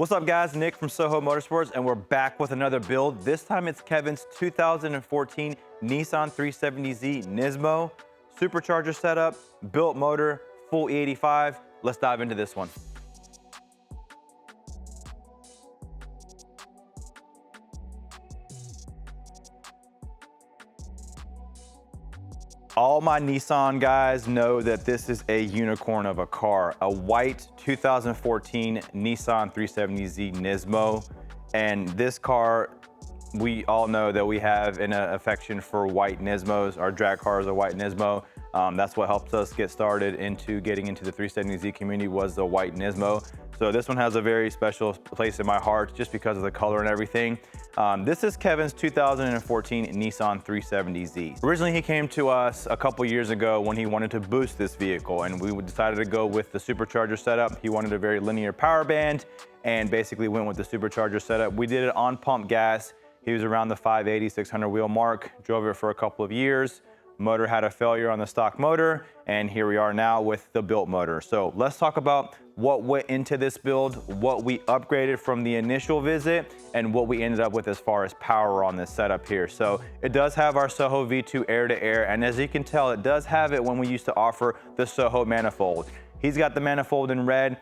What's up guys, Nick from Soho Motorsports, and we're back with another build. This time it's Kevin's 2014 Nissan 370Z Nismo. Supercharger setup, built motor, full E85. Let's dive into this one. All my Nissan guys know that this is a unicorn of a car, a white 2014 Nissan 370Z Nismo. And this car, we all know that we have an affection for white Nismos. Our drag car is a white Nismo. That's what helped us get started into getting into the 370Z community, was the white Nismo. So this one has a very special place in my heart just because of the color and everything. This is Kevin's 2014 Nissan 370Z. Originally, he came to us a couple years ago when he wanted to boost this vehicle, and we decided to go with the supercharger setup. He wanted a very linear power band and basically went with the supercharger setup. We did it on pump gas. He was around the 580, 600 wheel mark, drove it for a couple of years. Motor had a failure on the stock motor, and here we are now with the built motor. So let's talk about what went into this build, what we upgraded from the initial visit, and what we ended up with as far as power on this setup here. So it does have our Soho V2 air-to-air, and as you can tell, it does have it when we used to offer the Soho manifold. He's got the manifold in red.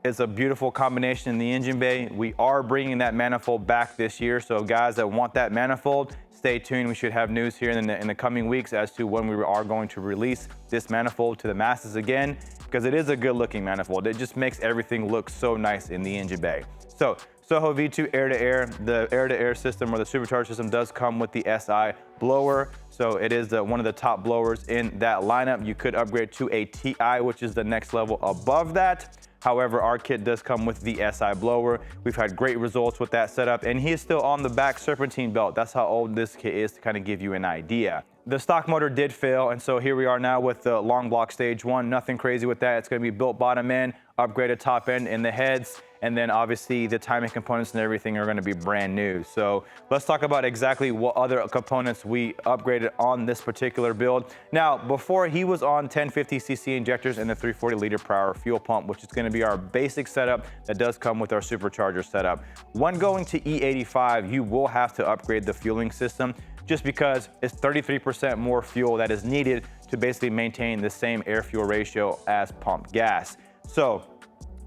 It's a beautiful combination in the engine bay. We are bringing that manifold back this year, so guys that want that manifold, stay tuned. We should have news here in the coming weeks as to when we are going to release this manifold to the masses again, because it is a good looking manifold. It just makes everything look so nice in the engine bay. So Soho V2 air-to-air, the air-to-air system or the supercharged system does come with the SI blower. So it is one of the top blowers in that lineup. You could upgrade to a TI, which is the next level above that. However, our kit does come with the SI blower. We've had great results with that setup, and he is still on the back serpentine belt. That's how old this kit is, to kind of give you an idea. The stock motor did fail, and so here we are now with the long block stage 1. Nothing crazy with that. It's going to be built bottom end, upgraded top end in the heads, and then obviously the timing components and everything are going to be brand new. So let's talk about exactly what other components we upgraded on this particular build. Now, before, he was on 1050cc injectors and the 340 liter per hour fuel pump, which is going to be our basic setup that does come with our supercharger setup. When going to E85, you will have to upgrade the fueling system, just because it's 33% more fuel that is needed to basically maintain the same air-fuel ratio as pump gas. So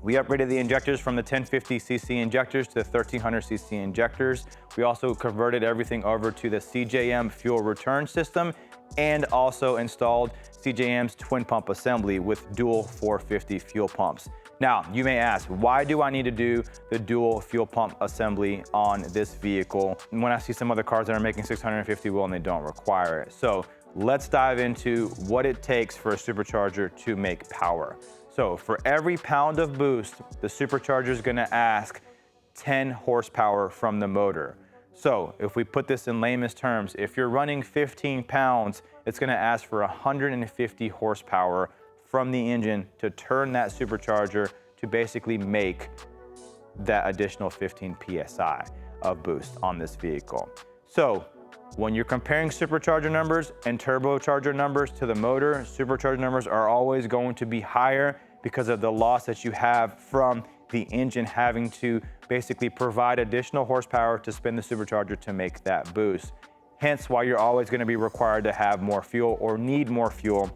we upgraded the injectors from the 1050cc injectors to the 1300cc injectors. We also converted everything over to the CJM fuel return system, and also installed CJM's twin pump assembly with dual 450 fuel pumps. Now, you may ask, why do I need to do the dual fuel pump assembly on this vehicle when I see some other cars that are making 650 wheel and they don't require it? So let's dive into what it takes for a supercharger to make power. So for every pound of boost, the supercharger is going to ask 10 horsepower from the motor. So if we put this in layman's terms, if you're running 15 pounds, it's going to ask for 150 horsepower from the engine to turn that supercharger to basically make that additional 15 PSI of boost on this vehicle. So when you're comparing supercharger numbers and turbocharger numbers to the motor, supercharger numbers are always going to be higher because of the loss that you have from the engine having to basically provide additional horsepower to spin the supercharger to make that boost. Hence why you're always going to be required to have more fuel or need more fuel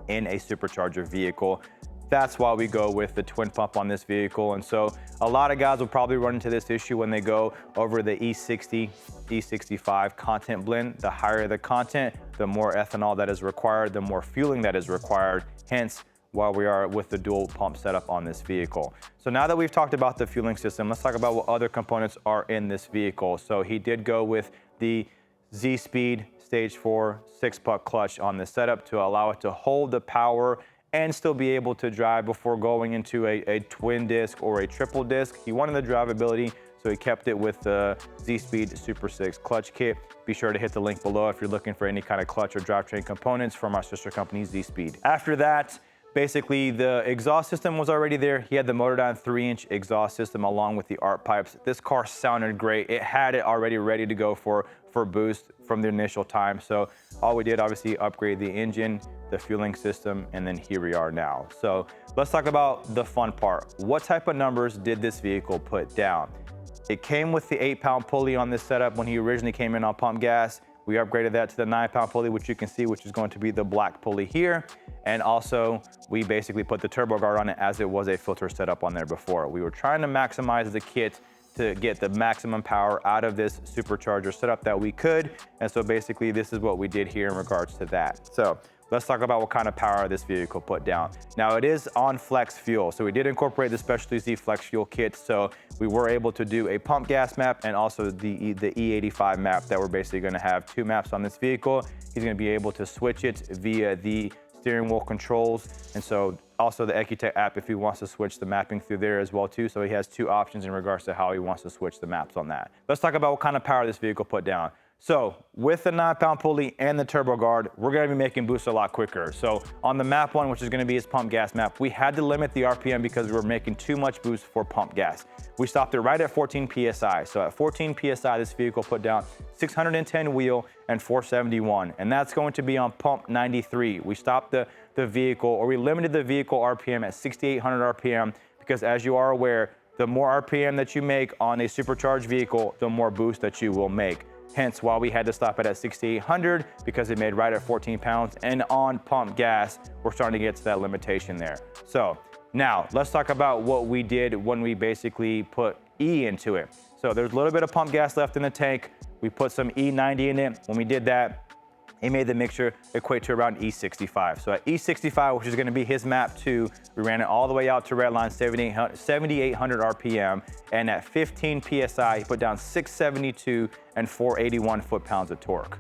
in a supercharger vehicle. That's why we go with the twin pump on this vehicle. And so a lot of guys will probably run into this issue when they go over the E60, E65 content blend. The higher the content, the more ethanol that is required, the more fueling that is required. Hence why we are with the dual pump setup on this vehicle. So now that we've talked about the fueling system, let's talk about what other components are in this vehicle. So he did go with the Z-Speed Stage 4 6-puck clutch on this setup to allow it to hold the power and still be able to drive before going into a twin disc or a triple disc. He wanted the drivability, so he kept it with the Z-Speed Super 6 clutch kit. Be sure to hit the link below if you're looking for any kind of clutch or drivetrain components from our sister company, Z-Speed. After that, basically the exhaust system was already there. He had the Motordyne 3-inch exhaust system along with the ARP pipes. This car sounded great. It had it already ready to go for boost from the initial time. So all we did, obviously, upgrade the engine, the fueling system, and then here we are now. So let's talk about the fun part. What type of numbers did this vehicle put down? It came with the 8-pound pulley on this setup when he originally came in on pump gas. We upgraded that to the 9-pound pulley, which you can see, which is going to be the black pulley here. And also, we basically put the turbo guard on it as it was a filter setup on there before. We were trying to maximize the kit to get the maximum power out of this supercharger setup that we could. And so basically, this is what we did here in regards to that. So let's talk about what kind of power this vehicle put down. Now, it is on flex fuel. So we did incorporate the Specialty Z flex fuel kit. So we were able to do a pump gas map and also the E85 map that we're basically gonna have 2 maps on this vehicle. He's gonna be able to switch it via the steering wheel controls. And so also the Ecutech app if he wants to switch the mapping through there as well too. So he has 2 options in regards to how he wants to switch the maps on that. Let's talk about what kind of power this vehicle put down. So with the 9-pound pulley and the turbo guard, we're gonna be making boosts a lot quicker. So on the map 1, which is gonna be his pump gas map, we had to limit the RPM because we were making too much boost for pump gas. We stopped it right at 14 PSI. So at 14 PSI, this vehicle put down 610 wheel and 471. And that's going to be on pump 93. We stopped the vehicle, or we limited the vehicle RPM at 6,800 RPM because as you are aware, the more RPM that you make on a supercharged vehicle, the more boost that you will make. Hence why we had to stop it at 6,800 because it made right at 14 pounds. And on pump gas, we're starting to get to that limitation there. So now let's talk about what we did when we basically put E into it. So there's a little bit of pump gas left in the tank. We put some E90 in it. When we did that, it made the mixture equate to around E65. So at E65, which is gonna be his map 2, we ran it all the way out to redline 7,800 RPM. And at 15 PSI, he put down 672 and 481 foot-pounds of torque.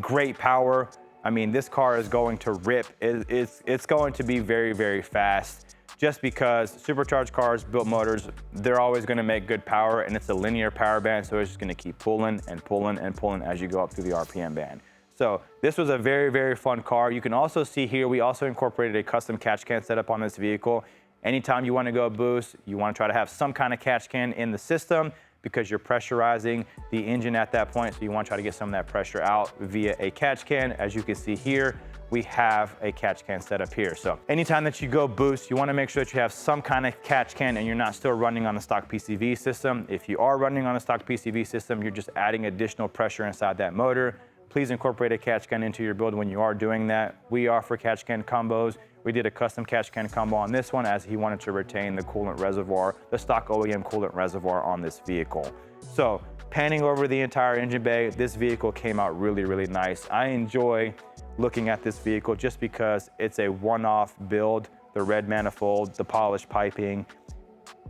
Great power. I mean, this car is going to rip. It's going to be very, very fast just because supercharged cars, built motors, they're always gonna make good power and it's a linear power band. So it's just gonna keep pulling and pulling and pulling as you go up through the RPM band. So this was a very, very fun car. You can also see here, we also incorporated a custom catch can setup on this vehicle. Anytime you want to go boost, you want to try to have some kind of catch can in the system because you're pressurizing the engine at that point. So you want to try to get some of that pressure out via a catch can. As you can see here, we have a catch can set up here. So anytime that you go boost, you want to make sure that you have some kind of catch can and you're not still running on the stock PCV system. If you are running on a stock PCV system, you're just adding additional pressure inside that motor. Please incorporate a catch can into your build when you are doing that. We offer catch can combos. We did a custom catch can combo on this one as he wanted to retain the coolant reservoir, the stock OEM coolant reservoir on this vehicle. So panning over the entire engine bay, this vehicle came out really, really nice. I enjoy looking at this vehicle just because it's a one-off build, the red manifold, the polished piping,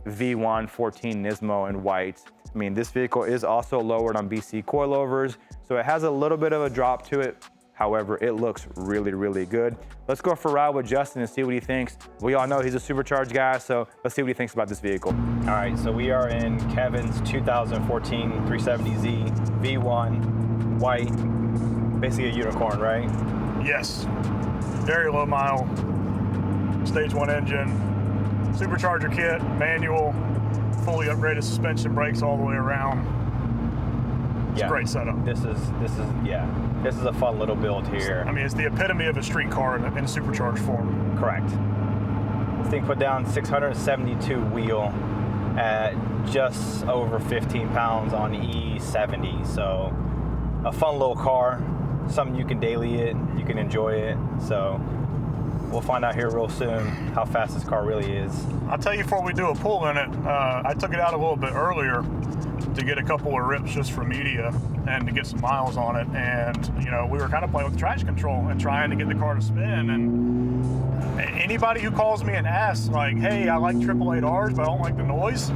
V1 14 Nismo in white. I mean, this vehicle is also lowered on BC coilovers, so it has a little bit of a drop to it. However, it looks really, really good. Let's go for a ride with Justin and see what he thinks. We all know he's a supercharged guy, so let's see what he thinks about this vehicle. All right, so we are in Kevin's 2014 370Z V1 white, basically a unicorn, right? Yes, very low mile, stage 1 engine, supercharger kit, manual, fully upgraded suspension, brakes all the way around. It's a great setup. This is a fun little build here. I mean, it's the epitome of a street car in supercharged form. Correct. This thing put down 672 wheel at just over 15 pounds on E70. So a fun little car, something you can daily it, you can enjoy it. So we'll find out here real soon how fast this car really is. I'll tell you before we do a pull in it, I took it out a little bit earlier to get a couple of rips just for media and to get some miles on it. And, you know, we were kind of playing with traction control and trying to get the car to spin. And anybody who calls me and asks, like, hey, I like 888Rs, but I don't like the noise.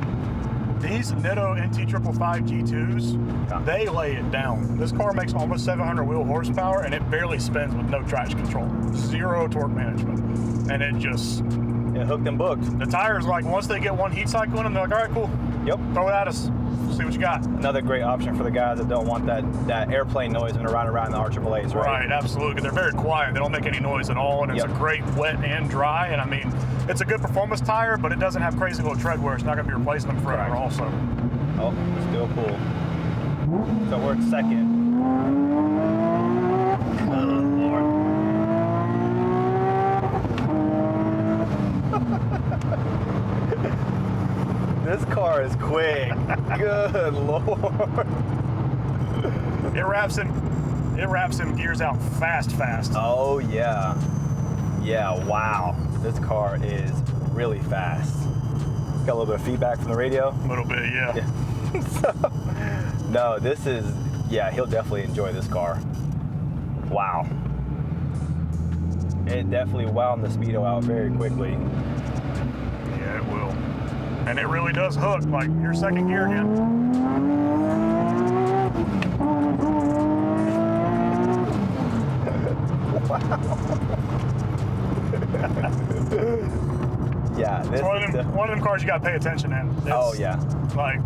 These Nitto NT555 G2s, they lay it down. This car makes almost 700 wheel horsepower and it barely spins with no traction control. Zero torque management. And it hooked and booked. The tires, like, once they get one heat cycle in them, they're like, all right, cool. Yep. Throw it at us. See what you got. Another great option for the guys that don't want that airplane noise when they're riding around the R888s, right? Right, absolutely. They're very quiet. They don't make any noise at all, and it's a great wet and dry. And I mean, it's a good performance tire, but it doesn't have crazy little tread wear. It's not going to be replacing them forever. Also. Oh, still cool. So we're at second. This car is quick. Good Lord. It wraps them gears out fast. Oh yeah. Yeah, wow. This car is really fast. Got a little bit of feedback from the radio. A little bit, yeah. No, this is, yeah, he'll definitely enjoy this car. Wow. It definitely wound the speedo out very quickly. Yeah, it will. And it really does hook, like your second gear again. Yeah, this It's one of them cars you gotta pay attention in. Oh yeah. Like,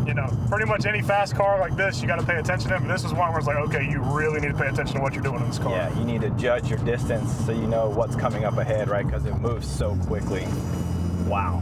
you know, pretty much any fast car like this, you gotta pay attention to. But this is one where it's like, okay, you really need to pay attention to what you're doing in this car. Yeah, you need to judge your distance so you know what's coming up ahead, right? Because it moves so quickly. Wow.